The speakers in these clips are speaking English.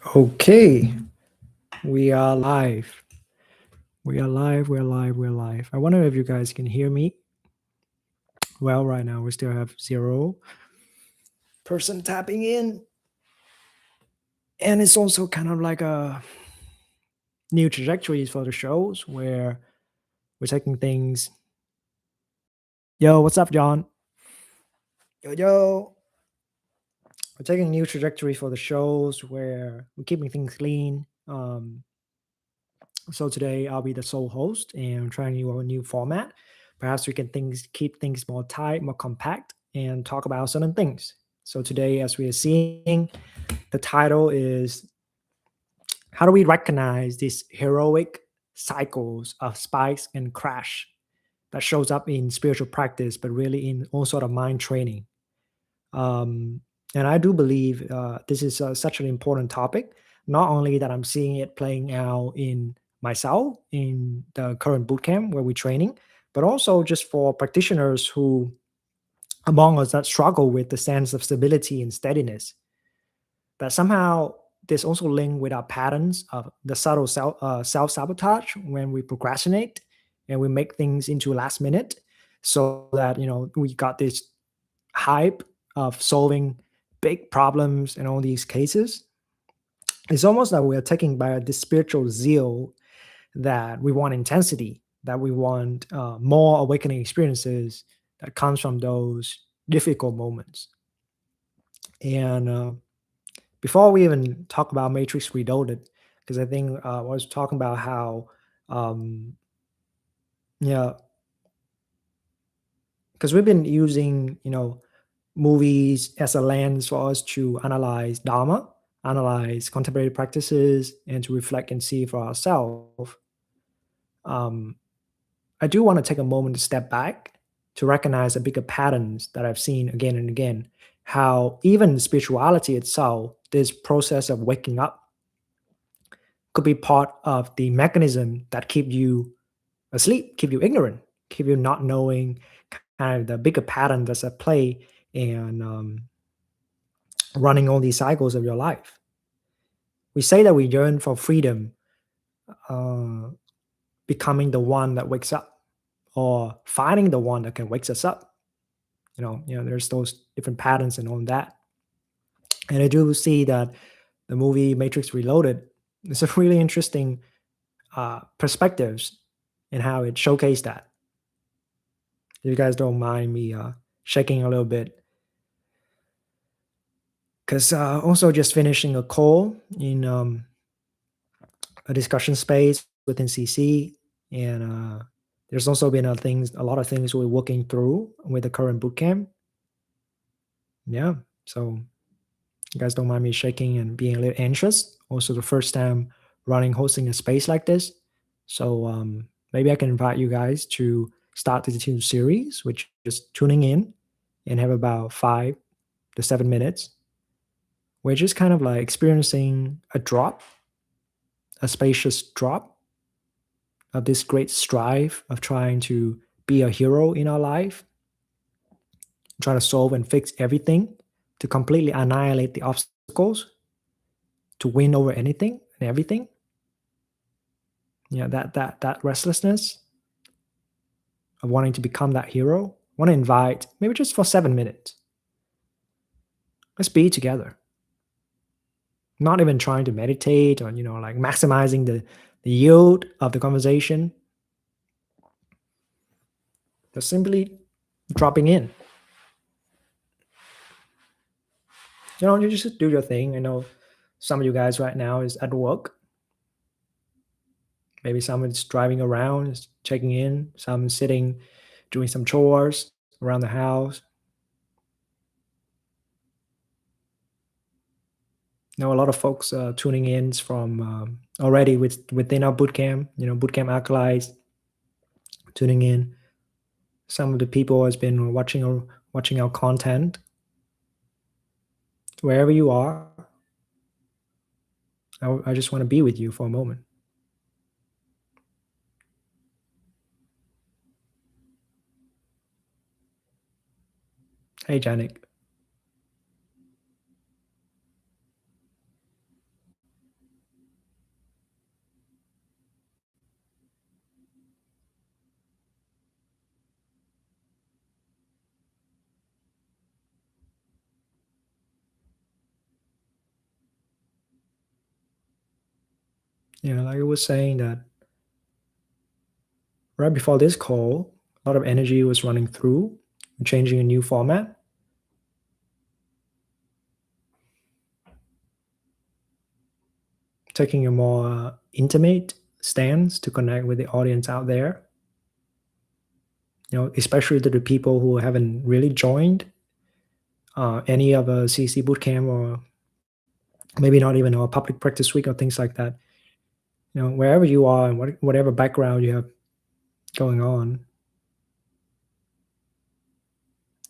Okay, we are live. We are live. We're live. We're live. I wonder if you guys can hear me. Well, right now we still have 0 person tapping in, and it's also kind of like a new trajectory for the shows where we're taking things. Yo, what's up, John? Yo, yo. We're taking a new trajectory for the shows where we're keeping things clean. So today I'll be the sole host and trying a new format. Perhaps we can keep things more tight, more compact, and talk about certain things. So today, as we are seeing, the title is how do we recognize these heroic cycles of spikes and crash that shows up in spiritual practice, but really in all sort of mind training. Um, and I do believe this is such an important topic. Not only that I'm seeing it playing out in myself in the current bootcamp where we're training, but also just for practitioners who among us that struggle with the sense of stability and steadiness. That somehow there's also linked with our patterns of the subtle self sabotage when we procrastinate and we make things into last minute, so that we got this hype of solving big problems in all these cases. It's almost like we're taken by this spiritual zeal that we want intensity, that we want more awakening experiences that comes from those difficult moments. And before we even talk about Matrix Reloaded, because I think I was talking about how, um, yeah, because we've been using, movies as a lens for us to analyze Dharma, analyze contemplative practices, and to reflect and see for ourselves. Um, I do want to take a moment to step back to recognize the bigger patterns that I've seen again and again. How even spirituality itself, this process of waking up, could be part of the mechanism that keep you asleep, keep you ignorant, keep you not knowing kind of the bigger pattern that's at play and running all these cycles of your life. We say that we yearn for freedom, uh, becoming the one that wakes up, or finding the one that can wakes us up. There's those different patterns and all that. And I do see that the movie Matrix Reloaded is a really interesting perspectives in how it showcased that. If you guys don't mind me shaking a little bit, because also just finishing a call in a discussion space within CC, and there's also been a lot of things we're working through with the current bootcamp. Yeah, so you guys don't mind me shaking and being a little anxious. Also, the first time running hosting a space like this, so maybe I can invite you guys to start the two series, which is tuning in and have about 5 to 7 minutes. We're just kind of like experiencing a drop, a spacious drop of this great strive of trying to be a hero in our life, try to solve and fix everything, to completely annihilate the obstacles, to win over anything and everything. That restlessness of wanting to become that hero. I want to invite maybe just for 7 minutes. Let's be together. Not even trying to meditate or like maximizing the yield of the conversation. Just simply dropping in. You just do your thing. I know some of you guys right now is at work. Maybe someone's driving around, is checking in. Some sitting, doing some chores around the house. A lot of folks tuning in from already within our bootcamp. Bootcamp acolytes tuning in. Some of the people has been watching our content. Wherever you are, I just want to be with you for a moment. Hey, Janik. Like I was saying that right before this call, a lot of energy was running through, changing a new format, taking a more intimate stance to connect with the audience out there. Especially to the people who haven't really joined any of a CC bootcamp or maybe not even a public practice week or things like that. Wherever you are and whatever background you have going on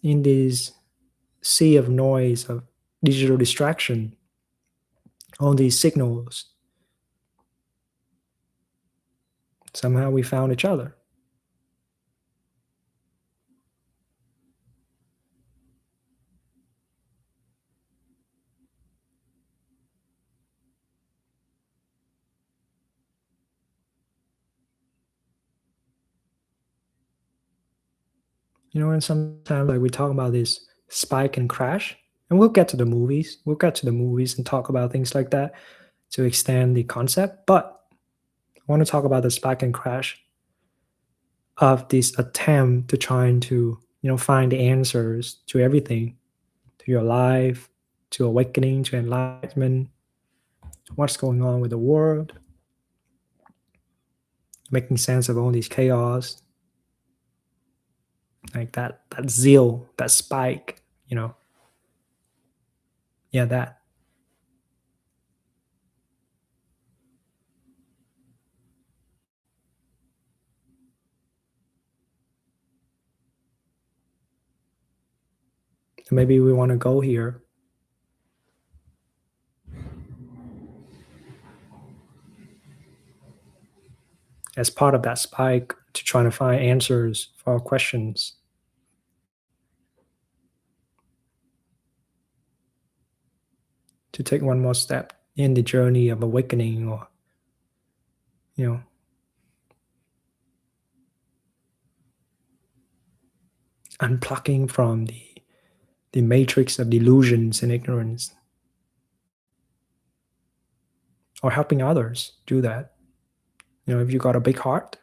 in this sea of noise of digital distraction, all these signals, somehow we found each other. And sometimes like we talk about this spike and crash, and we'll get to the movies. We'll get to the movies and talk about things like that to extend the concept. But I want to talk about the spike and crash of this attempt to trying to, find the answers to everything, to your life, to awakening, to enlightenment, what's going on with the world, making sense of all these chaos, like that zeal, that spike, yeah, that. Maybe we want to go here as part of that spike to try to find answers for our questions, to take one more step in the journey of awakening or, you know, unplugging from the matrix of delusions and ignorance, or helping others do that. If you got a big heart,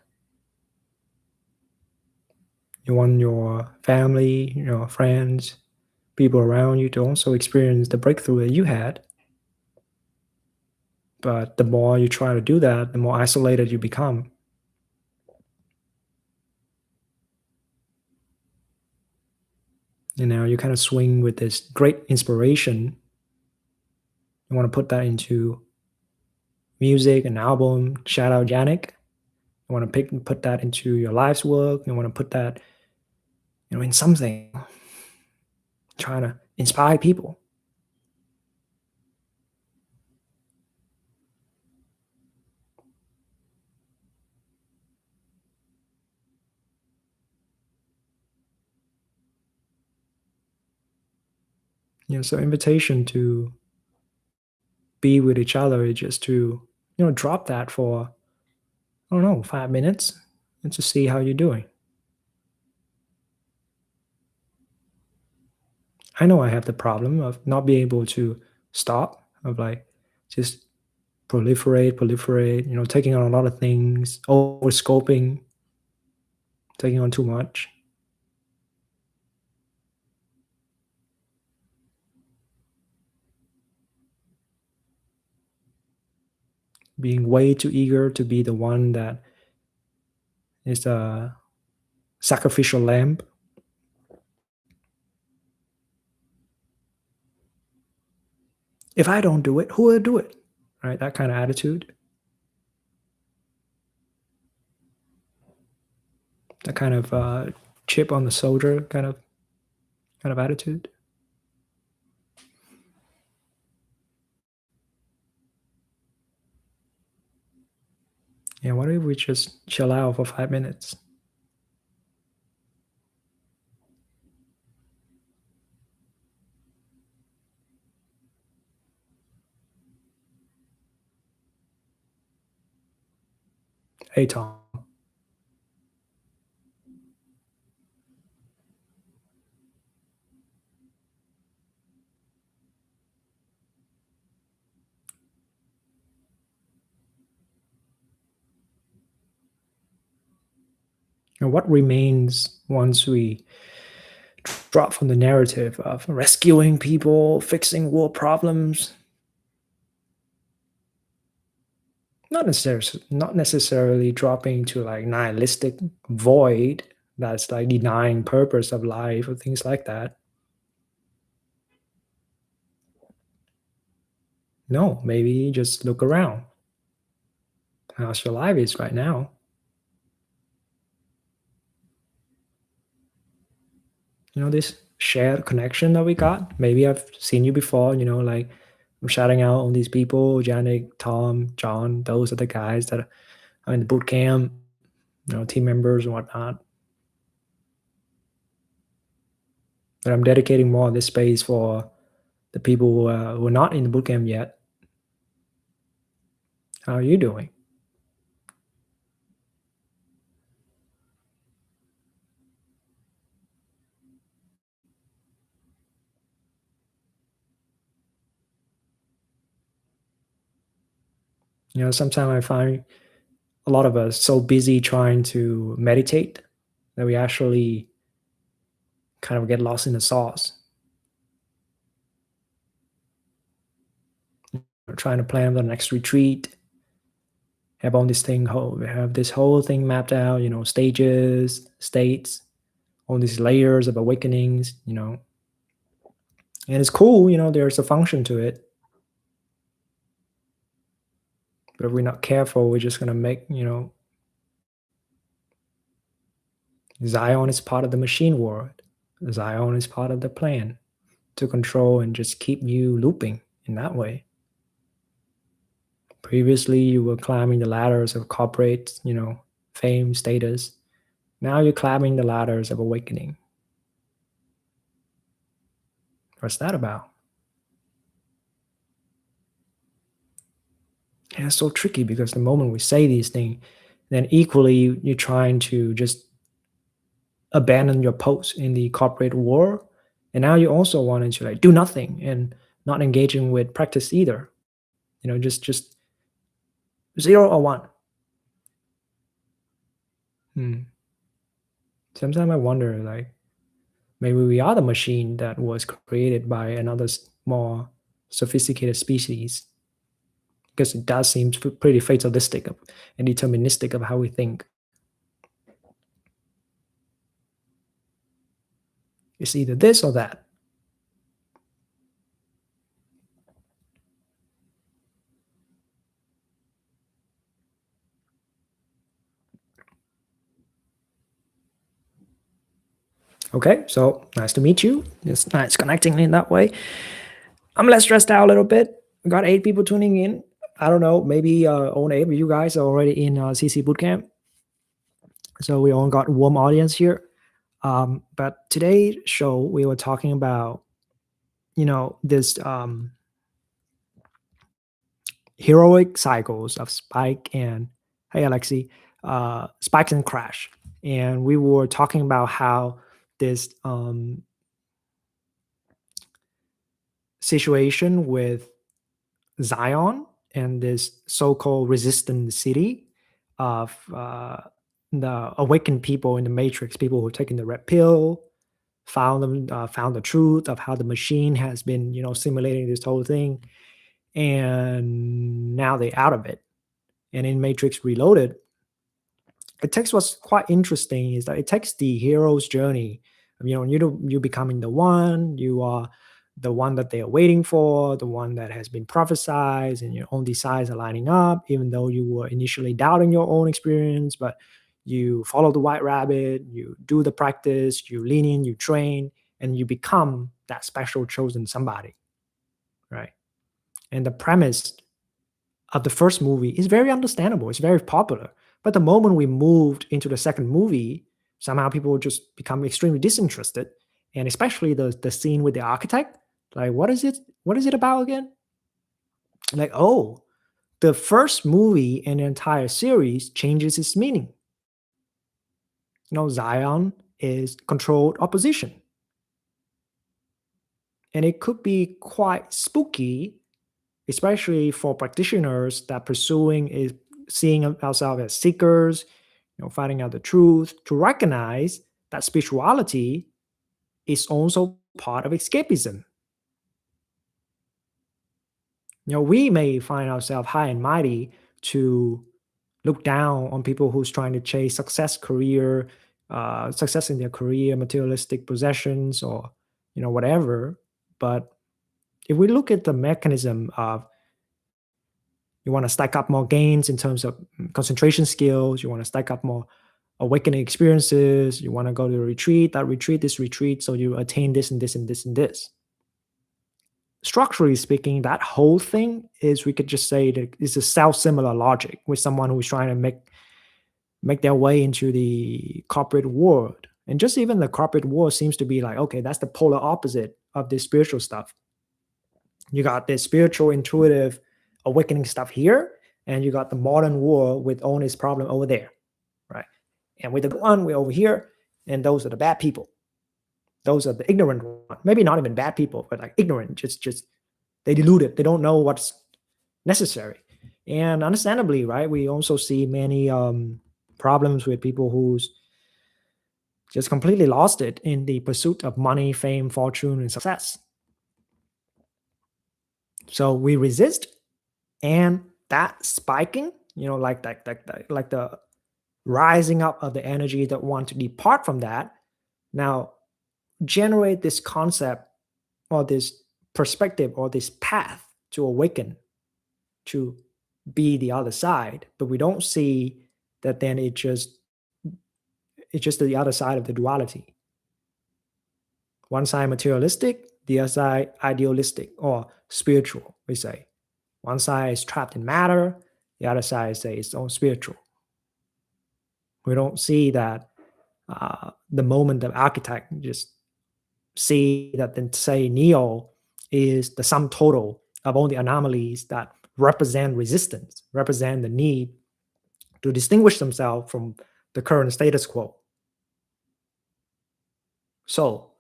you want your family, friends, people around you to also experience the breakthrough that you had. But the more you try to do that, the more isolated you become. You kind of swing with this great inspiration. You want to put that into music, an album, shout out Yannick. You want to put that into your life's work. You want to put that, in something, trying to inspire people. So invitation to be with each other is just to, drop that for, I don't know, 5 minutes and to see how you're doing. I know I have the problem of not being able to stop, of like just proliferate, taking on a lot of things, over scoping, taking on too much, being way too eager to be the one that is a sacrificial lamb. If I don't do it, who will do it? Right? That kind of attitude, that kind of chip on the shoulder kind of attitude. Yeah, what if we just chill out for 5 minutes? Hey, Tom. And what remains once we drop from the narrative of rescuing people, fixing world problems? Not necessarily dropping to like nihilistic void that's like denying purpose of life or things like that. No, maybe just look around. How's your life is right now? This shared connection that we got. Maybe I've seen you before, like I'm shouting out on these people, Janik, Tom, John, those are the guys that are in the boot camp, team members and whatnot. But I'm dedicating more of this space for the people who are not in the boot camp yet. How are you doing? Sometimes I find a lot of us so busy trying to meditate that we actually kind of get lost in the sauce. We're trying to plan the next retreat, have this whole thing mapped out, stages, states, all these layers of awakenings, and it's cool, there's a function to it. But if we're not careful, we're just gonna make, Zion is part of the machine world. Zion is part of the plan to control and just keep you looping in that way. Previously, you were climbing the ladders of corporate, fame, status. Now you're climbing the ladders of awakening. What's that about? And it's so tricky because the moment we say these things, then equally you're trying to just abandon your post in the corporate war. And now you also wanted to like do nothing and not engaging with practice either. Just zero or one. Hmm. Sometimes I wonder, like, maybe we are the machine that was created by another more sophisticated species, because it does seem pretty fatalistic and deterministic of how we think. It's either this or that. Okay, so nice to meet you. It's nice connecting in that way. I'm less stressed out a little bit. We got 8 people tuning in. I don't know, maybe only 8 of you guys are already in CC Bootcamp. So we all got warm audience here. But today's show, we were talking about, this heroic cycles of spike and, hey, Alexi, spikes and crash. And we were talking about how this situation with Zion and this so-called resistant city of the awakened people in the matrix, people who are taking the red pill, found the truth of how the machine has been, simulating this whole thing, and now they're out of it. And in Matrix Reloaded, it takes what's quite interesting is that it takes the hero's journey. You becoming the one, you are the one that they are waiting for, the one that has been prophesized, and your own desires are lining up, even though you were initially doubting your own experience, but you follow the white rabbit, you do the practice, you lean in, you train, and you become that special chosen somebody, right? And the premise of the first movie is very understandable. It's very popular. But the moment we moved into the second movie, somehow people just become extremely disinterested. And especially the scene with the architect, like what is it? What is it about again? Like, oh, the first movie and the entire series changes its meaning. Zion is controlled opposition. And it could be quite spooky, especially for practitioners that pursuing is seeing ourselves as seekers, finding out the truth, to recognize that spirituality is also part of escapism. We may find ourselves high and mighty to look down on people who's trying to chase success in their career, materialistic possessions, or whatever. But if we look at the mechanism of, you want to stack up more gains in terms of concentration skills, you want to stack up more awakening experiences, you want to go to a retreat, that retreat, this retreat, so you attain this and this and this and this. Structurally speaking, that whole thing is, we could just say that it's a self-similar logic with someone who's trying to make their way into the corporate world. And just even the corporate world seems to be like, okay, that's the polar opposite of the spiritual stuff. You got the spiritual, intuitive, awakening stuff here, and you got the modern world with all its problem over there, right? And with the good one, we're over here, and those are the bad people. Those are the ignorant ones. Maybe not even bad people, but like ignorant. Just they deluded. They don't know what's necessary. And understandably, right, we also see many problems with people who's just completely lost it in the pursuit of money, fame, fortune, and success. So we resist, and that spiking, like the rising up of the energy that want to depart from that, now generate this concept or this perspective or this path to awaken, to be the other side. But we don't see that then it's just the other side of the duality. One side materialistic, the other side idealistic or spiritual, we say. One side is trapped in matter, the other side says it's all spiritual. We don't see that the moment the architect just see that, then say Neo is the sum total of all the anomalies that represent resistance, represent the need to distinguish themselves from the current status quo. So,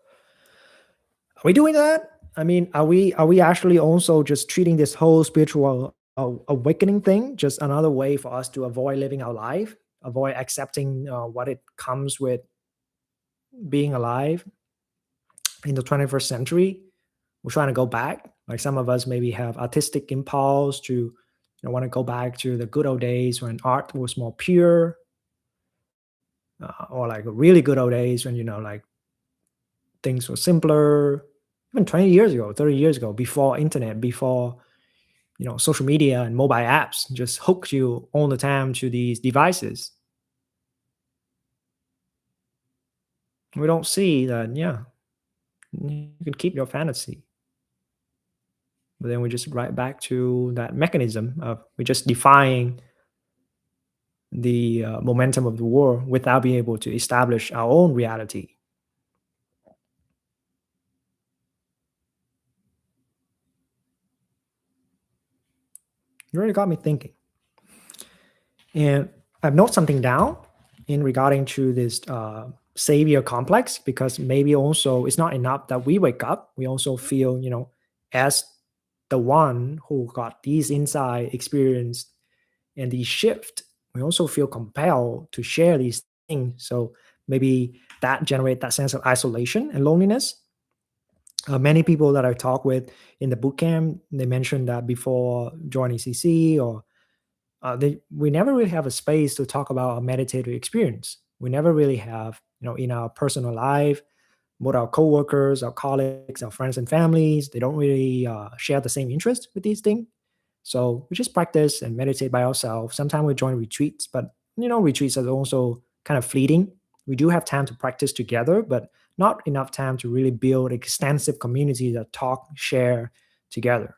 are we doing that? I mean, are we actually also just treating this whole spiritual awakening thing just another way for us to avoid living our life, avoid accepting what it comes with being alive in the 21st century? We're trying to go back. Like some of us maybe have artistic impulse to want to go back to the good old days when art was more pure, or like really good old days when like things were simpler. Even 20 years ago, 30 years ago, before internet, before social media and mobile apps just hooked you all the time to these devices. We don't see that, yeah, you can keep your fantasy. But then we just right back to that mechanism of we just defying the momentum of the war without being able to establish our own reality. You really got me thinking. And I've noted something down in regarding to this savior complex, because maybe also it's not enough that we wake up. We also feel, as the one who got these inside experience and these shift, we also feel compelled to share these things. So maybe that generate that sense of isolation and loneliness. Many people that I talk with in the boot camp, they mentioned that before joining CC, or we never really have a space to talk about a meditative experience. We never really have, in our personal life, both our coworkers, our colleagues, our friends and families, they don't really share the same interest with these things. So we just practice and meditate by ourselves. Sometimes we join retreats, but retreats are also kind of fleeting. We do have time to practice together, but not enough time to really build extensive community that talk, share together.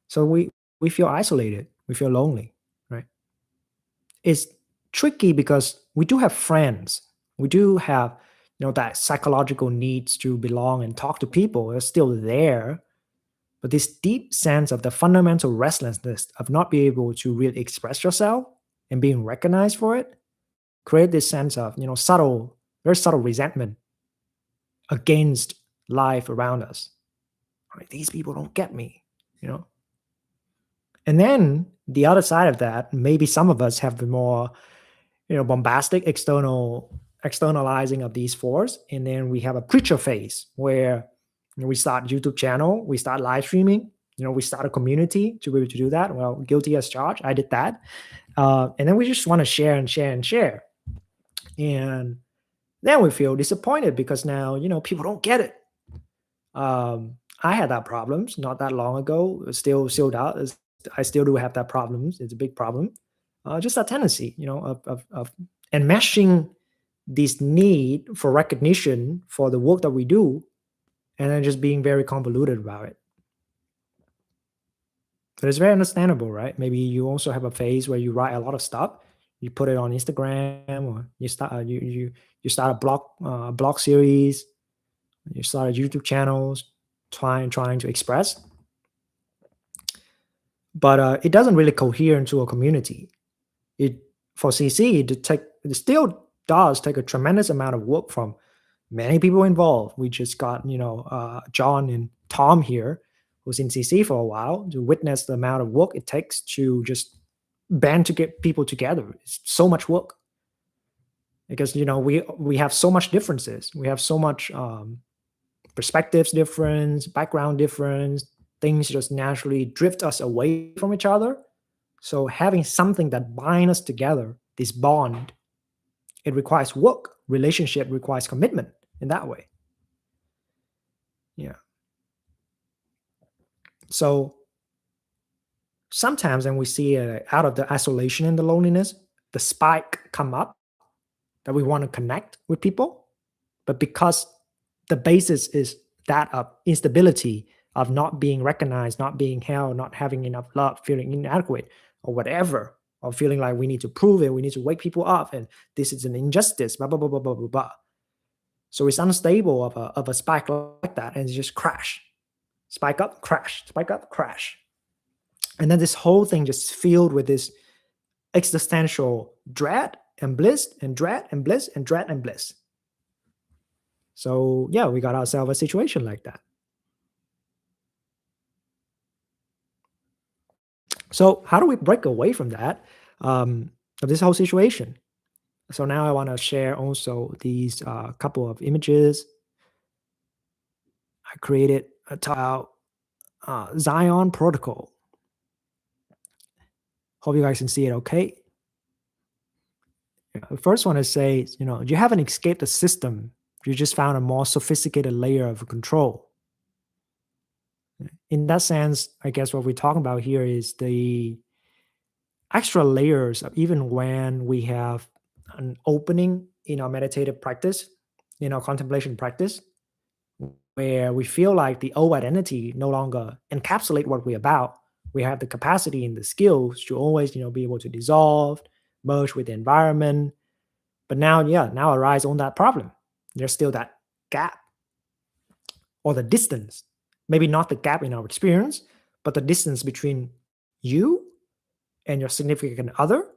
So we feel isolated, we feel lonely, right? It's tricky because we do have friends. We do have, that psychological needs to belong and talk to people are still there. But this deep sense of the fundamental restlessness of not being able to really express yourself and being recognized for it create this sense of, subtle, very subtle resentment against life around us. Right? These people don't get me, you know. And then the other side of that, maybe some of us have the more bombastic externalizing of these force, and then we have a preacher phase where we start YouTube channel, we start live streaming, we start a community to be able to do that. Well, guilty as charged, I did that. And then we just want to share and share and share, and then we feel disappointed because now people don't get it. I had that problems not that long ago. Still does. I still do have that problems. It's a big problem. Just that tendency, of enmeshing this need for recognition for the work that we do, and then just being very convoluted about it. But it's very understandable, right? Maybe you also have a phase where you write a lot of stuff, you put it on Instagram, or you start a blog series, you start a YouTube channels, trying to express, but it doesn't really cohere into a community. It For CC, it still does take a tremendous amount of work from many people involved. We just got John and Tom here, who's in CC for a while, to witness the amount of work it takes to just band to get people together. It's so much work because we have so much differences. We have so much perspectives difference, background difference. Things just naturally drift us away from each other. So having something that binds us together, this bond, it requires work. Relationship requires commitment in that way. Yeah. So sometimes when we see out of the isolation and the loneliness, the spike come up that we want to connect with people, but because the basis is that of instability, of not being recognized, not being held, not having enough love, feeling inadequate or whatever, or feeling like we need to prove it, we need to wake people up, and this is an injustice, blah blah blah blah blah blah blah. So it's unstable of a spike like that, and it's just crash, spike up, crash, spike up, crash, and then this whole thing just filled with this existential dread and bliss and dread and bliss and dread and bliss. So yeah, we got ourselves a situation like that. So how do we break away from that, of this whole situation? So now I want to share also these couple of images I created about Zion Protocol. Hope you guys can see it okay. The first one is say, you haven't escaped the system. You just found a more sophisticated layer of control. In that sense, I guess what we're talking about here is the extra layers of even when we have an opening in our meditative practice, in our contemplation practice, where we feel like the old identity no longer encapsulate what we're about. We have the capacity and the skills to always, be able to dissolve, merge with the environment. But now arise on that problem. There's still that gap or the distance. Maybe not the gap in our experience, but the distance between you and your significant other,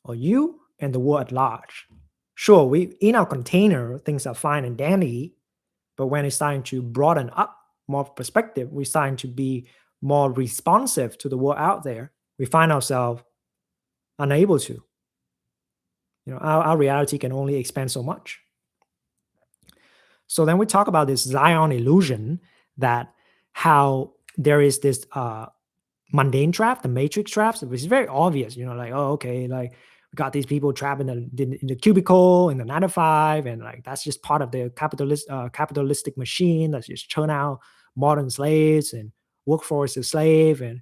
or you and the world at large. Sure, we in our container, things are fine and dandy, but when it's starting to broaden up more perspective, we're starting to be more responsive to the world out there. We find ourselves unable to. Our reality can only expand so much. So then we talk about this Zion illusion, that how there is this mundane trap, the matrix traps, which is very obvious, like, oh, okay, like we got these people trapped in the cubicle in the 9 to 5, and like that's just part of the capitalistic machine that's just churn out modern slaves, and workforce is slave, and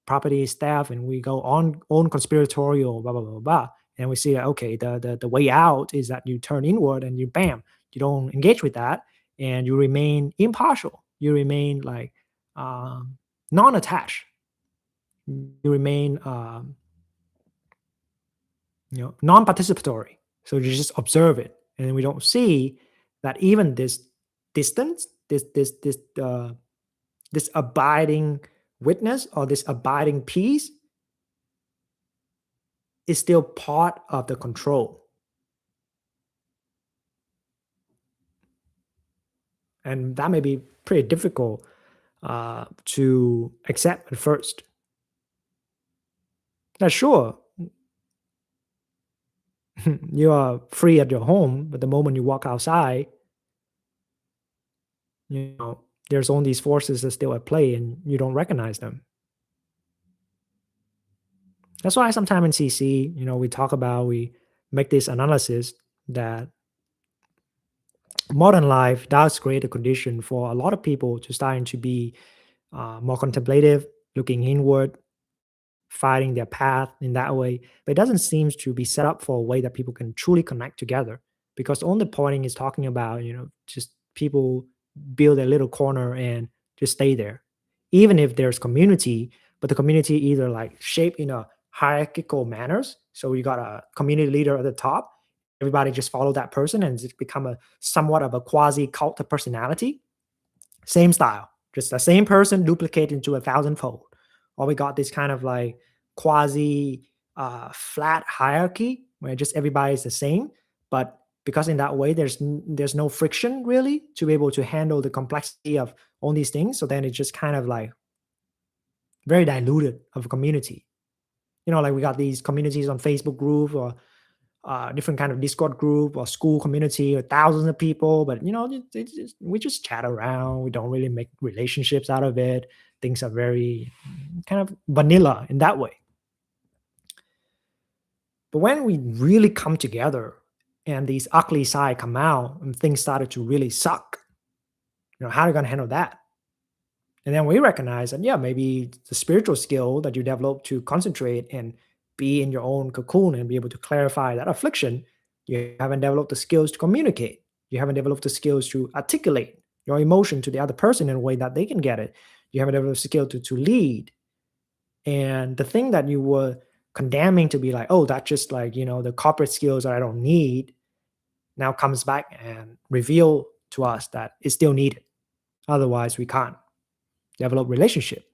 property is theft, and we go on conspiratorial, blah blah blah blah. And we see that, okay, the way out is that you turn inward and you bam, you don't engage with that, and you remain impartial, you remain like non-attached, you remain non-participatory. So you just observe it, and we don't see that even this distance, this abiding witness, or this abiding peace, is still part of the control. And that may be pretty difficult to accept at first. Now, sure, You are free at your home, but the moment you walk outside, you know, there's all these forces that still at play and you don't recognize them. That's why sometimes in CC, we talk about, we make this analysis that modern life does create a condition for a lot of people to starting to be more contemplative, looking inward, finding their path in that way. But it doesn't seem to be set up for a way that people can truly connect together. Because the only pointing is talking about, just people build a little corner and just stay there. Even if there's community, but the community either like shaped in a hierarchical manners. So you got a community leader at the top, everybody just follow that person and it's become a somewhat of a quasi cult of personality, same style, just the same person duplicated into a thousandfold. Or we got this kind of like quasi flat hierarchy where just everybody is the same, but because in that way there's no friction really to be able to handle the complexity of all these things. So then it's just kind of like very diluted of a community. Like we got these communities on Facebook group or different kind of Discord group or school community or thousands of people, but we just chat around. We don't really make relationships out of it. Things are very kind of vanilla in that way. But when we really come together and these ugly side come out and things started to really suck, how are you going to handle that? And then we recognize that, yeah, maybe the spiritual skill that you develop to concentrate and be in your own cocoon and be able to clarify that affliction, you haven't developed the skills to communicate. You haven't developed the skills to articulate your emotion to the other person in a way that they can get it. You haven't developed the skill to lead. And the thing that you were condemning to be like, oh, that's just like, the corporate skills that I don't need, now comes back and reveal to us that it's still needed. Otherwise, we can't develop relationship.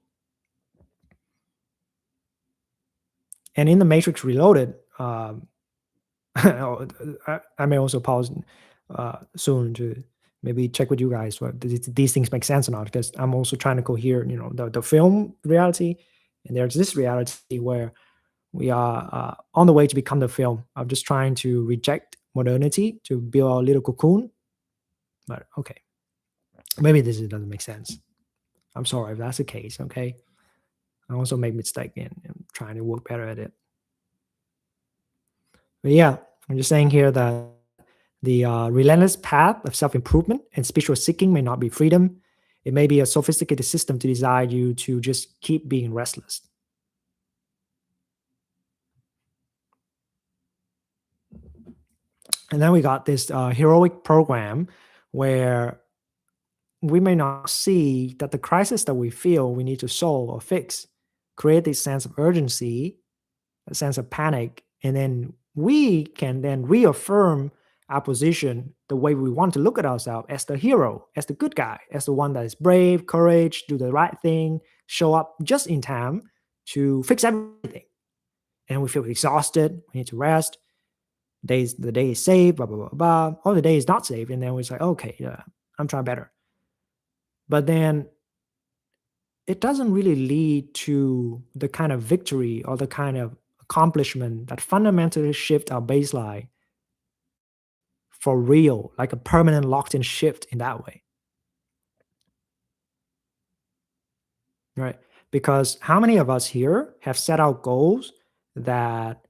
And in the Matrix Reloaded, I may also pause soon to maybe check with you guys what these things make sense or not, because I'm also trying to cohere, the film reality, and there's this reality where we are on the way to become the film. I'm just trying to reject modernity to build our little cocoon. But okay, maybe this doesn't make sense. I'm sorry if that's the case. Okay, I also make mistake in trying to work better at it. But yeah, I'm just saying here that the relentless path of self improvement and spiritual seeking may not be freedom. It may be a sophisticated system to desire you to just keep being restless. And then we got this heroic program where we may not see that the crisis that we feel we need to solve or fix create this sense of urgency, a sense of panic, and then we can then reaffirm our position the way we want to look at ourselves as the hero, as the good guy, as the one that is brave, courage, do the right thing, show up just in time to fix everything. And we feel exhausted, we need to rest. The day is saved, blah blah blah blah. Or the day is not saved, and then we say, okay, yeah, I'm trying better. But then it doesn't really lead to the kind of victory or the kind of accomplishment that fundamentally shift our baseline for real, like a permanent locked in shift in that way, right? Because how many of us here have set out goals that,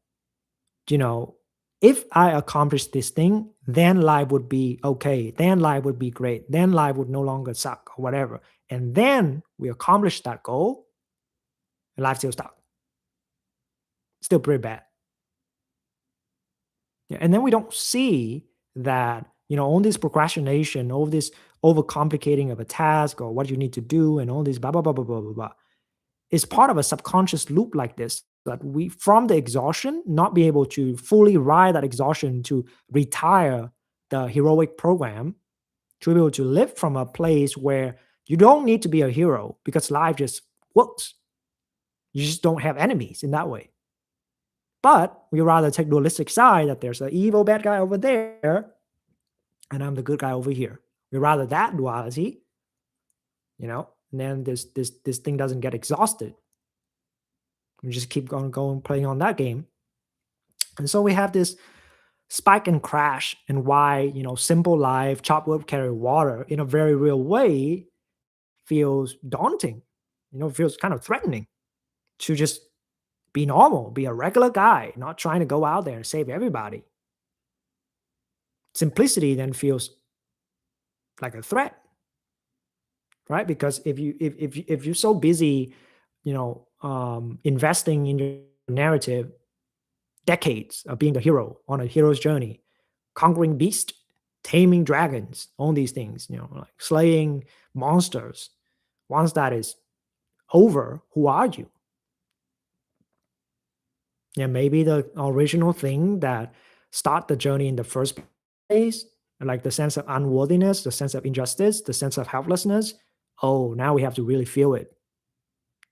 you know, if I accomplish this thing, then life would be okay, then life would be great, then life would no longer suck or whatever. And then we accomplish that goal, and life still stuck, still pretty bad. Yeah, and then we don't see that, all this procrastination, all this overcomplicating of a task or what you need to do, and all this blah blah blah blah blah blah blah is part of a subconscious loop like this that we, from the exhaustion, not be able to fully ride that exhaustion to retire the heroic program, to be able to live from a place where you don't need to be a hero because life just works. You just don't have enemies in that way. But we rather take dualistic side that there's an evil bad guy over there and I'm the good guy over here. We rather that duality, and then this thing doesn't get exhausted. We just keep going playing on that game. And so we have this spike and crash, and why, simple life, chop wood, carry water in a very real way feels daunting, feels kind of threatening to just be normal, be a regular guy, not trying to go out there and save everybody. Simplicity then feels like a threat, right? Because if you're so busy, investing in your narrative, decades of being the hero on a hero's journey, conquering beast, taming dragons, all these things, like slaying monsters. Once that is over, who are you? Yeah, maybe the original thing that start the journey in the first place, like the sense of unworthiness, the sense of injustice, the sense of helplessness. Oh, now we have to really feel it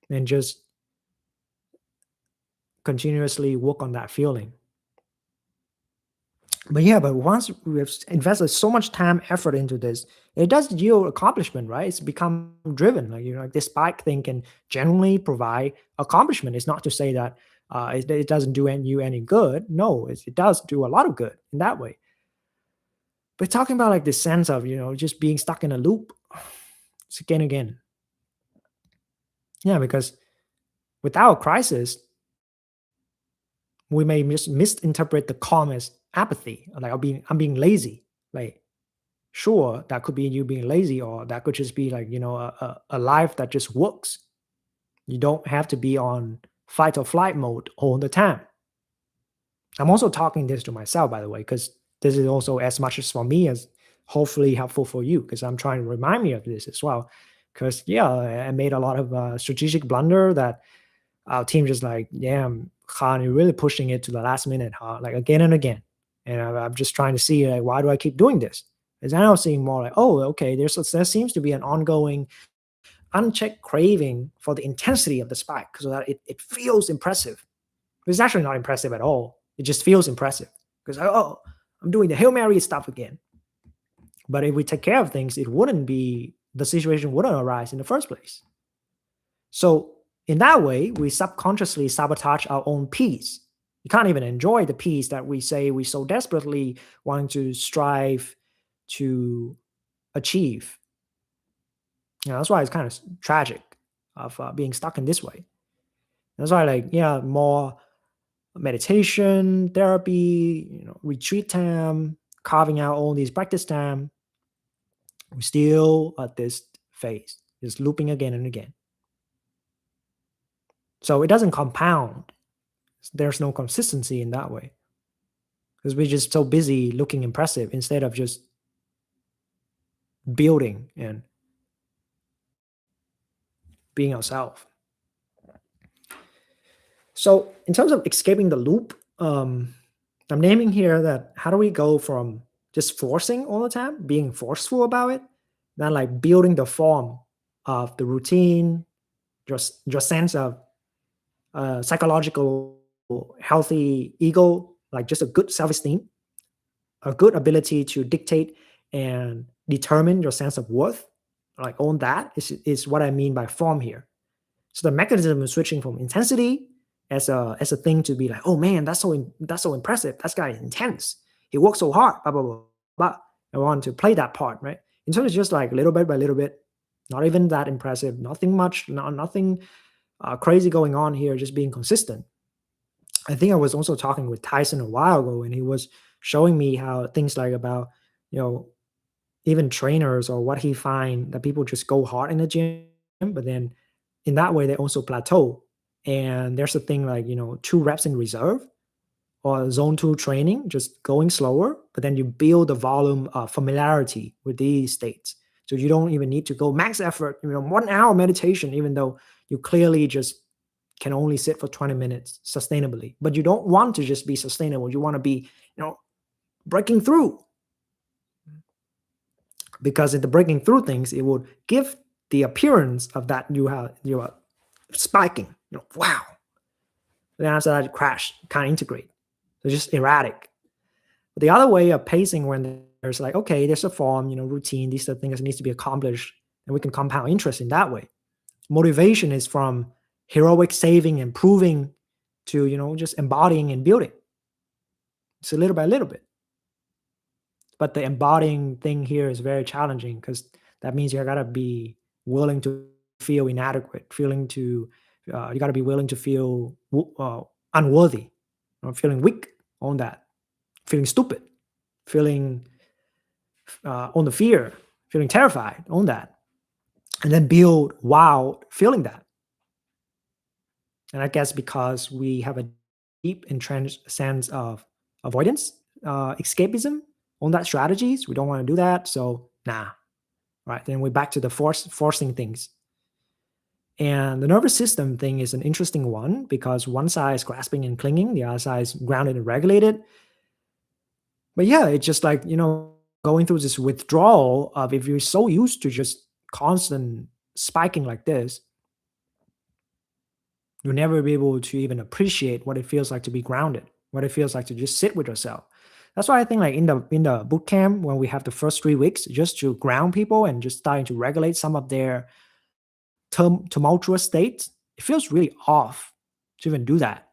and just continuously work on that feeling. But yeah, but once we've invested so much time, effort into this, it does yield accomplishment, right? It's become driven. Like, like this spike thing can generally provide accomplishment. It's not to say that it doesn't do you any good. No, it does do a lot of good in that way. But talking about like this sense of, just being stuck in a loop, it's again. Yeah, because without a crisis, we may misinterpret the calm as apathy. Like I'm being lazy. Like, sure, that could be you being lazy, or that could just be like, a life that just works. You don't have to be on fight or flight mode all the time. I'm also talking this to myself, by the way, because this is also as much as for me as hopefully helpful for you, because I'm trying to remind me of this as well. Because yeah, I made a lot of strategic blunder that our team just like, damn, Khan, you're really pushing it to the last minute, huh? Like again and again. And I'm just trying to see, like, why do I keep doing this? Because now I'm seeing more like, oh, okay, there seems to be an ongoing, unchecked craving for the intensity of the spike, so that it feels impressive. It's actually not impressive at all. It just feels impressive because, oh, I'm doing the Hail Mary stuff again. But if we take care of things, the situation wouldn't arise in the first place. So in that way, we subconsciously sabotage our own peace. You can't even enjoy the peace that we say we so desperately want to strive to achieve. That's why it's kind of tragic of being stuck in this way. That's why, like, yeah, more meditation, therapy, retreat time, carving out all these practice time. We're still at this phase, just looping again and again. So it doesn't compound. There's no consistency in that way, because we're just so busy looking impressive instead of just building and being ourselves. So in terms of escaping the loop, I'm naming here that how do we go from just forcing all the time, being forceful about it, then like building the form of the routine, your sense of psychological healthy ego, like just a good self-esteem, a good ability to dictate and determine your sense of worth, like own that is what I mean by form here. So the mechanism is switching from intensity as a thing to be like, oh man, that's so impressive. That guy is intense. He works so hard. Blah blah blah. Blah. I want to play that part, right? In terms of just like little bit by little bit, not even that impressive. Nothing much. Nothing crazy going on here. Just being consistent. I think I was also talking with Tyson a while ago, and he was showing me how things like about you know even trainers or what he find that people just go hard in the gym, but then in that way they also plateau. And there's a thing like 2 reps in reserve or zone 2 training, just going slower, but then you build the volume of familiarity with these states. So you don't even need to go max effort, 1 hour meditation, even though you clearly just can only sit for 20 minutes sustainably. But you don't want to just be sustainable. You want to be, breaking through. Because in the breaking through things, it would give the appearance of that you are spiking. Wow. Then after that, crash, can't integrate. It's just erratic. But the other way of pacing, when there's like, okay, there's a form, routine, these are things that needs to be accomplished, and we can compound interest in that way. Motivation is from heroic saving and proving to, just embodying and building. It's a little by little bit. But the embodying thing here is very challenging because that means you gotta be willing to feel inadequate, feeling to you gotta be willing to feel unworthy, or feeling weak on that, feeling stupid, feeling on the fear, feeling terrified on that, and then build while feeling that. And I guess because we have a deep entrenched sense of avoidance, escapism on that strategies, we don't want to do that. So nah, right? Then we're back to the forcing things. And the nervous system thing is an interesting one because one side is grasping and clinging, the other side is grounded and regulated. But yeah, it's just like, going through this withdrawal of if you're so used to just constant spiking like this, you'll never be able to even appreciate what it feels like to be grounded, what it feels like to just sit with yourself. That's why I think like in the boot camp when we have the first 3 weeks just to ground people and just starting to regulate some of their tumultuous states, it feels really off to even do that.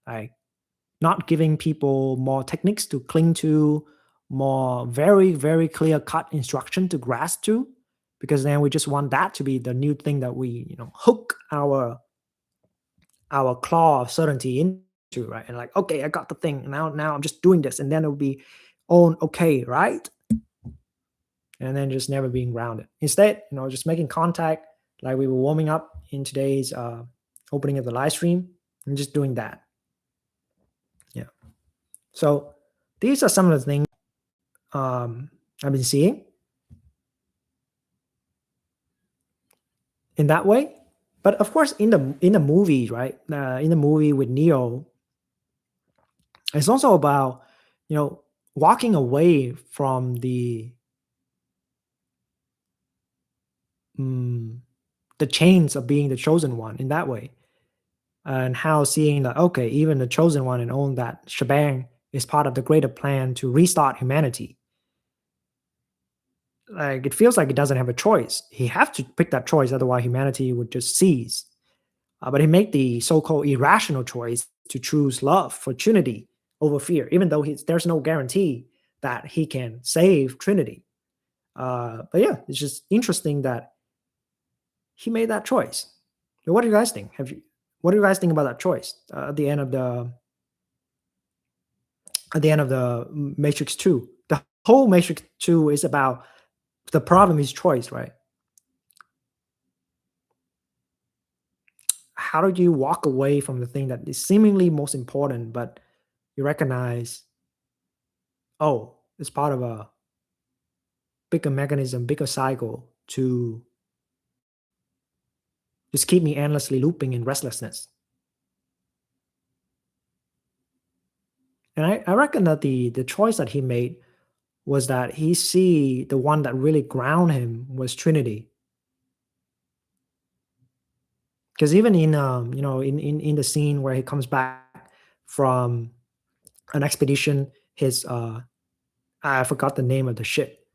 Like not giving people more techniques to cling to, more very, very clear cut instruction to grasp to, because then we just want that to be the new thing that we, hook our claw of certainty into, right? And like, okay, I got the thing. Now I'm just doing this, and then it'll be on okay, right? And then just never being grounded. Instead, just making contact like we were warming up in today's opening of the live stream and just doing that. Yeah. So these are some of the things I've been seeing in that way. But of course, in the movie, right? In the movie with Neo, it's also about walking away from mm, the chains of being the chosen one in that way, and how seeing that okay, even the chosen one and all that shebang is part of the greater plan to restart humanity. Like it feels like he doesn't have a choice. He have to pick that choice, otherwise humanity would just cease. But he made the so-called irrational choice to choose love for Trinity over fear, even though there's no guarantee that he can save Trinity. But yeah, it's just interesting that he made that choice. So what do you guys think? What do you guys think about that choice at the end of the Matrix 2? The whole Matrix 2 is about the problem is choice, right? How do you walk away from the thing that is seemingly most important, but you recognize, oh, it's part of a bigger mechanism, bigger cycle to just keep me endlessly looping in restlessness. And I reckon that the choice that he made was that he see the one that really ground him was Trinity. Because even in the scene where he comes back from an expedition, his I forgot the name of the ship,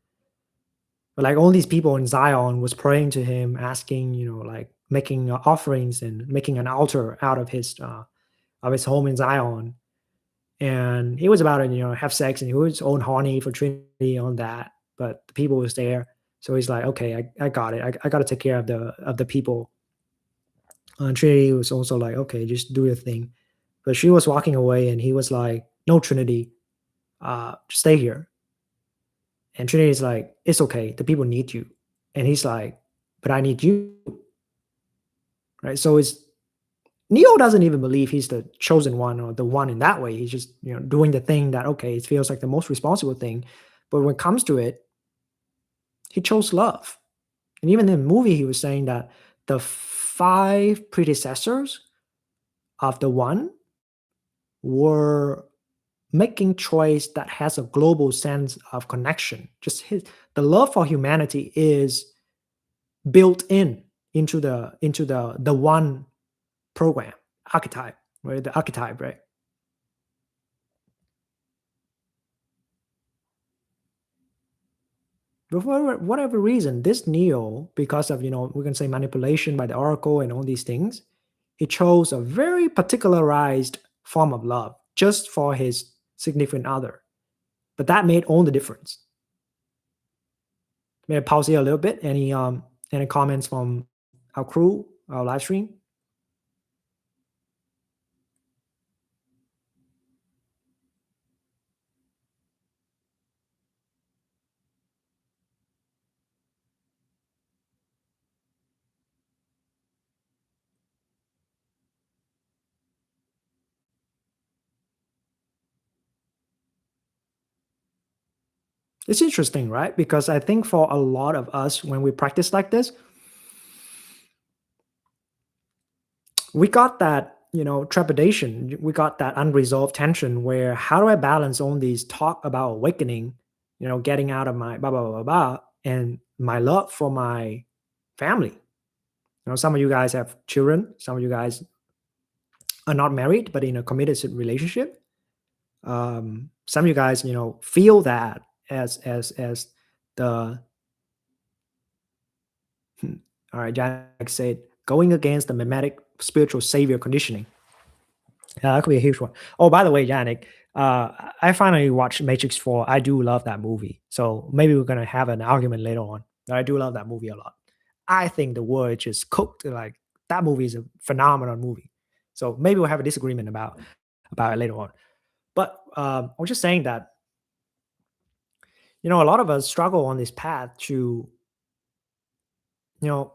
but like all these people in Zion was praying to him, asking, like making offerings and making an altar out of his home in Zion. And he was about to, have sex, and he was on horny for Trinity on that. But the people was there, so he's like, okay, I got it. I got to take care of the people. And Trinity was also like, okay, just do your thing. But she was walking away, and he was like, no, Trinity, stay here. And Trinity's like, it's okay. The people need you. And he's like, but I need you. Right. So Neo doesn't even believe he's the chosen one or the one in that way. He's just, doing the thing that, okay, it feels like the most responsible thing. But when it comes to it, he chose love. And even in the movie, he was saying that the 5 predecessors of the one were making choice that has a global sense of connection. The love for humanity is built into the one program archetype, right? The archetype, right? But for whatever reason, this Neo, because of we can say manipulation by the Oracle and all these things, he chose a very particularized form of love just for his significant other. But that made all the difference. May I pause here a little bit? Any comments from our crew, our live stream? It's interesting, right? Because I think for a lot of us, when we practice like this, we got that, trepidation. We got that unresolved tension where how do I balance all these talk about awakening, getting out of my blah, blah, blah, blah, blah, and my love for my family. Some of you guys have children. Some of you guys are not married, but in a committed relationship. Some of you guys, feel that as the all right, Jack said, going against the mimetic spiritual savior conditioning. Yeah, that could be a huge one. Oh, by the way, Yannick, I finally watched Matrix 4. I do love that movie. So maybe we're gonna have an argument later on. But I do love that movie a lot. I think the world just cooked. Like that movie is a phenomenal movie. So maybe we'll have a disagreement about it later on. But I was just saying that a lot of us struggle on this path to you know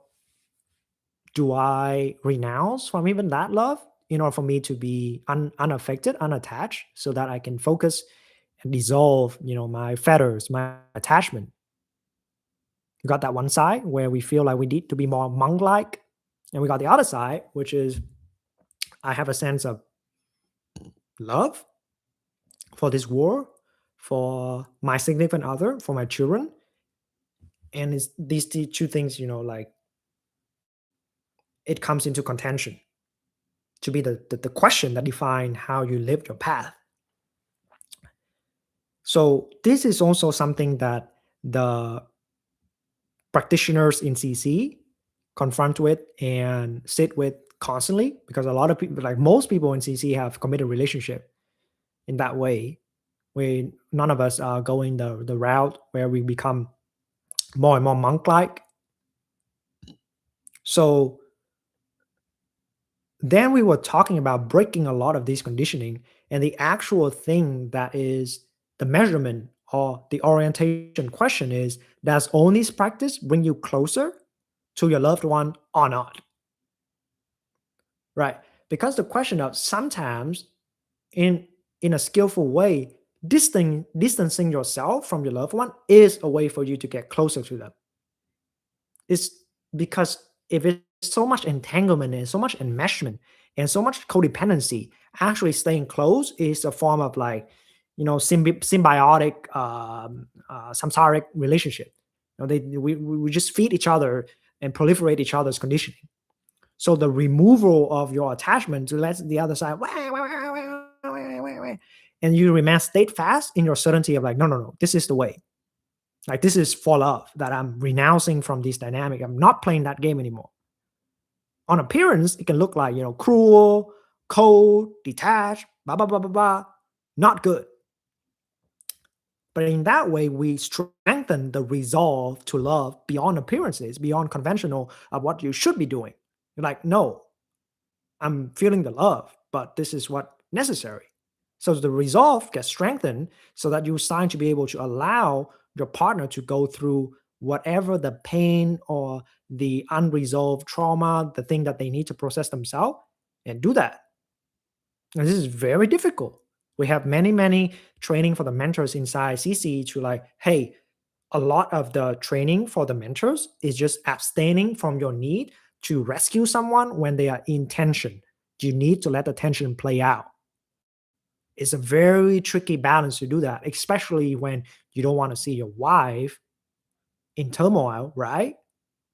do I renounce from even that love in order for me to be unaffected, unattached, so that I can focus and dissolve, my fetters, my attachment. You got that one side where we feel like we need to be more monk-like, and we got the other side, which is I have a sense of love for this world, for my significant other, for my children, and it's these two things, like it comes into contention to be the question that define how you live your path. So this is also something that the practitioners in CC confront with and sit with constantly, because a lot of people, like most people in CC, have committed relationship in that way, where none of us are going the route where we become more and more monk-like. So then we were talking about breaking a lot of this conditioning, and the actual thing that is the measurement or the orientation question is, does all this practice bring you closer to your loved one or not? Right? Because the question of sometimes in a skillful way, distancing yourself from your loved one is a way for you to get closer to them. It's because if it's so much entanglement and so much enmeshment and so much codependency, actually staying close is a form of like, symbiotic, samsaric relationship. We just feed each other and proliferate each other's conditioning. So the removal of your attachment to let the other side, "Wah, wah, wah, wah, wah, wah, wah," and you remain steadfast in your certainty of like, no, no, no, this is the way. Like this is for love that I'm renouncing from this dynamic. I'm not playing that game anymore. On appearance, it can look like, cruel, cold, detached, blah, blah, blah, blah, blah. Not good. But in that way, we strengthen the resolve to love beyond appearances, beyond conventional of what you should be doing. You're like, no, I'm feeling the love, but this is what necessary. So the resolve gets strengthened so that you start to be able to allow your partner to go through whatever the pain or the unresolved trauma, the thing that they need to process themselves, and do that. And this is very difficult. We have many, many training for the mentors inside CC to like, hey, a lot of the training for the mentors is just abstaining from your need to rescue someone when they are in tension. You need to let the tension play out. It's a very tricky balance to do that, especially when you don't want to see your wife in turmoil, right?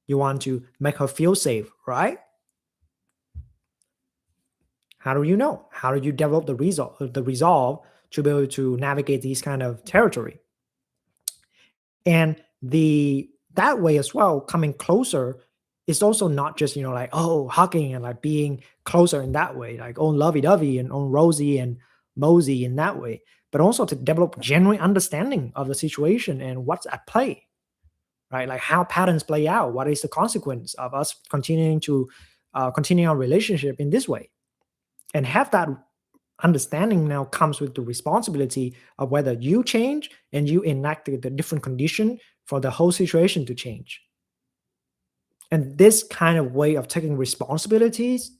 You want to make her feel safe, right? How do you know? How do you develop the resolve to be able to navigate these kind of territory? And the that way as well, coming closer is also not just, like, oh, hugging and like being closer in that way, like oh lovey-dovey and oh rosy and mosey in that way. but also to develop genuine understanding of the situation and what's at play, right? Like how patterns play out. What is the consequence of us continuing to continue our relationship in this way? And have that understanding now comes with the responsibility of whether you change and you enact the different condition for the whole situation to change. And this kind of way of taking responsibilities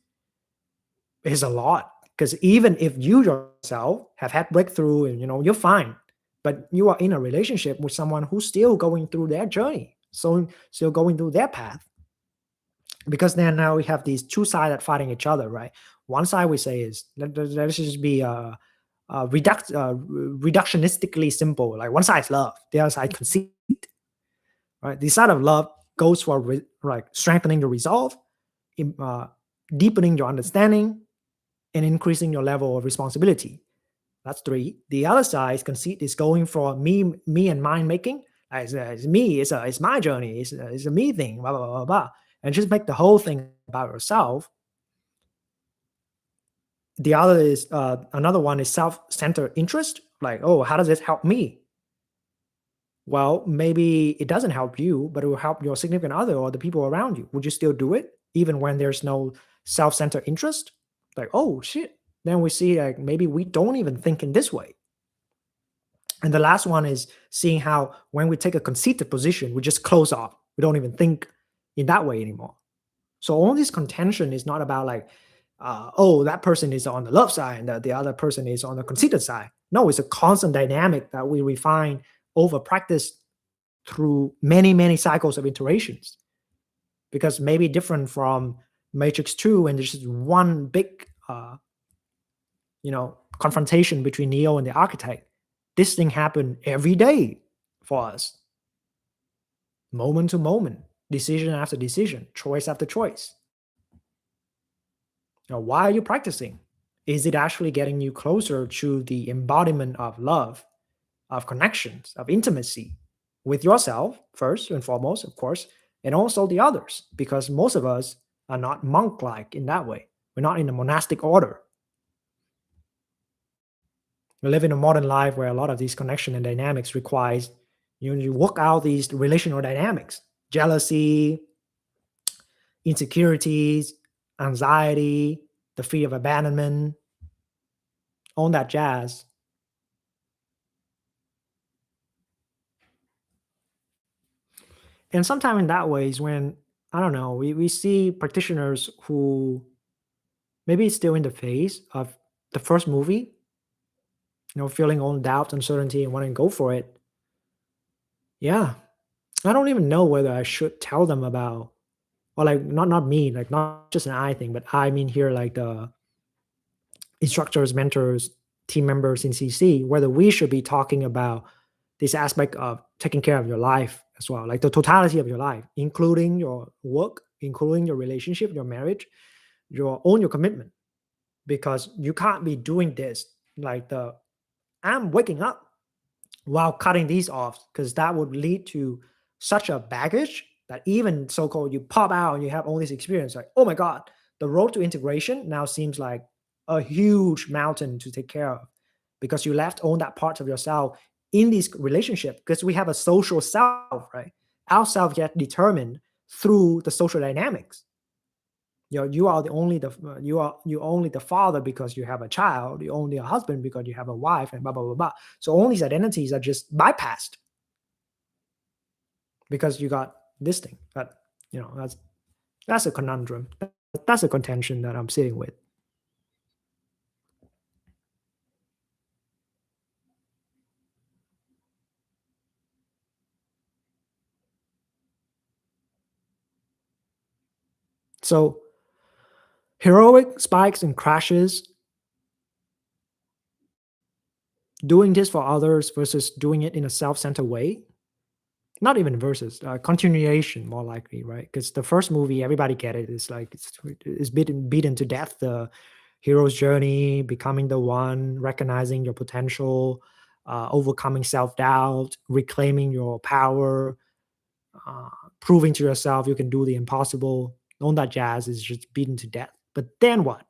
is a lot, because even if you yourself have had breakthrough and you're fine, but you are in a relationship with someone who's still going through their journey, so still going through their path, because then now we have these two sides that fighting each other, right? One side we say is let's just be reductionistically simple, like one side is love, the other side conceit, right? The side of love goes for like strengthening your resolve, uh, deepening your understanding, and increasing your level of responsibility. That's three. The other side, conceit, is going for me and mind making. It's me. It's my journey. It's a me thing. Blah blah blah blah. And just make the whole thing about yourself. The other is another one is self-centered interest. Like, oh, how does this help me? Well, maybe it doesn't help you, but it will help your significant other or the people around you. Would you still do it even when there's no self-centered interest? Like, oh shit. Then we see like maybe we don't even think in this way. And the last one is seeing how when we take a conceited position, we just close off. We don't even think in that way anymore. So all this contention is not about like, oh, that person is on the love side and the other person is on the conceited side. No, it's a constant dynamic that we refine over practice through many, many cycles of iterations. Because maybe different from Matrix 2, and there's just one big, confrontation between Neo and the architect. This thing happened every day for us, moment to moment, decision after decision, choice after choice. Now, why are you practicing? Is it actually getting you closer to the embodiment of love, of connections, of intimacy with yourself, first and foremost, of course, and also the others? Because most of us are not monk like in that way. We're not in a monastic order. We live in a modern life where a lot of these connection and dynamics requires you work out these relational dynamics, jealousy, insecurities, anxiety, the fear of abandonment, all that jazz. And sometimes in that way is when, I don't know, we see practitioners who maybe still in the phase of the first movie, feeling all doubt, uncertainty, and wanting to go for it. Yeah. I don't even know whether I should tell them about, or like not me, like not just an I thing, but I mean here like the instructors, mentors, team members in CC, whether we should be talking about this aspect of taking care of your life as well, like the totality of your life, including your work, including your relationship, your marriage, your commitment, because you can't be doing this like I'm waking up while cutting these off, because that would lead to such a baggage that even so-called you pop out and you have all this experience, like, oh my God, the road to integration now seems like a huge mountain to take care of, because you left all that part of yourself in this relationship, because we have a social self, right? Our self get determined through the social dynamics. You are you only the father because you have a child. You're only a husband because you have a wife, and blah blah blah blah. So all these identities are just bypassed because you got this thing. But that's a conundrum. That's a contention that I'm sitting with. So heroic spikes and crashes, doing this for others versus doing it in a self-centered way. Not even versus, continuation more likely, right? Because the first movie, everybody get it. It's like it's beaten to death. The hero's journey, becoming the one, recognizing your potential, overcoming self-doubt, reclaiming your power, uh, proving to yourself you can do the impossible. All that jazz is just beaten to death. But then what?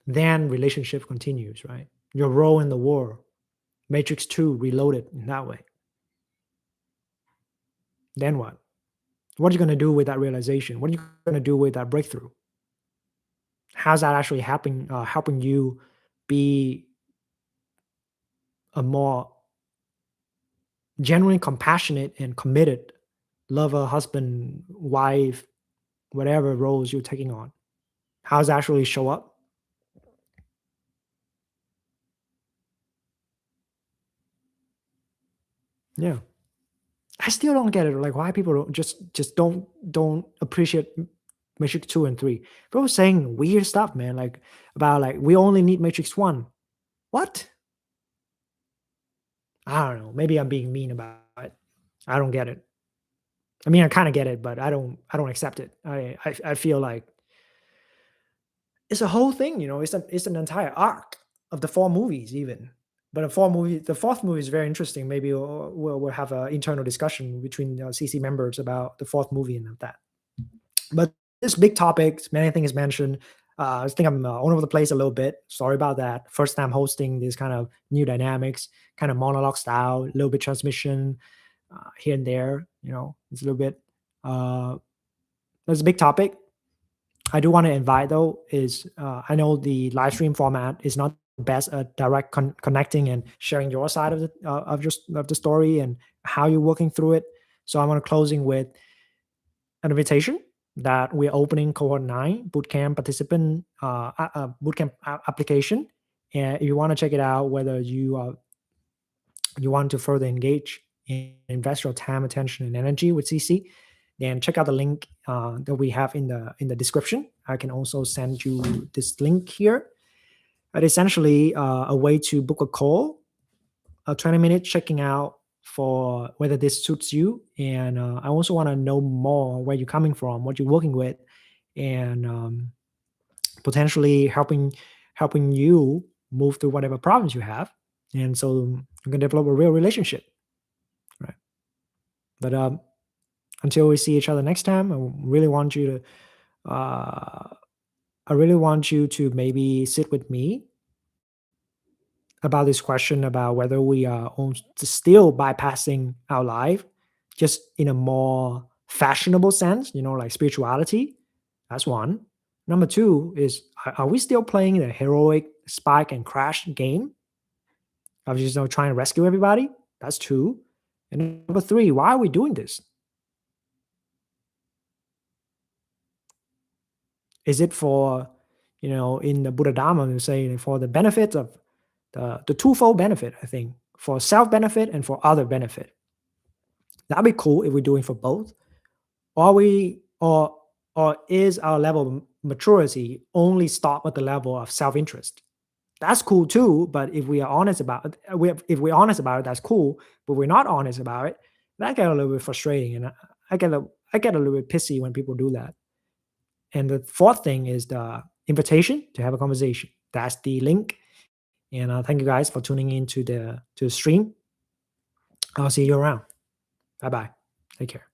Then relationship continues, right? your role in the war. Matrix 2 reloaded in that way. Then what? What are you going to do with that realization? What are you going to do with that breakthrough? How's that actually helping you be a more genuinely compassionate and committed lover, husband, wife, whatever roles you're taking on? How's that actually show up? Yeah. I still don't get it. Like why people don't just don't appreciate Matrix 2 and 3. People saying weird stuff, man, like about like we only need Matrix 1. What? I don't know. Maybe I'm being mean about it. I don't get it. I mean, I kind of get it, but I don't accept it. I feel like it's a whole thing, it's an entire arc of the 4 movies even. But the 4th movie is very interesting. Maybe we'll have an internal discussion between CC members about the 4th movie and that. But this big topic, many things mentioned. I think I'm all over the place a little bit. Sorry about that. First time hosting this kind of new dynamics, kind of monologue style, a little bit transmission here and there. It's a little bit. That's a big topic. I do want to invite though is I know the live stream format is not the best at direct connecting and sharing your side of the story and how you're working through it. So I'm going to closing with an invitation that we're opening cohort 9 bootcamp participant bootcamp application. And if you want to check it out, whether you want to further engage and invest your time, attention, and energy with CC, then check out the link that we have in the description. I can also send you this link here. It's essentially a way to book a call, a 20-minute checking out for whether this suits you. And I also want to know more where you're coming from, what you're working with, and potentially helping you move through whatever problems you have. And so you can develop a real relationship, right? But until we see each other next time, uh, I really want you to maybe sit with me about this question about whether we are still bypassing our life just in a more fashionable sense, like spirituality. That's one. Number two is, are we still playing the heroic spike and crash game of just trying to rescue everybody? That's two. And number three, why are we doing this? Is it for, in the Buddha Dharma, they say for the benefits of the twofold benefit, I think, for self benefit and for other benefit. That'd be cool if we're doing for both. Or we or is our level of maturity only stop at the level of self interest? That's cool too. But if we are honest about it, if we're honest about it, that's cool. But we're not honest about it, that get a little bit frustrating, and I get a little bit pissy when people do that. And the fourth thing is the invitation to have a conversation. That's the link. And thank you guys for tuning in to the stream. I'll see you around. Bye bye. Take care.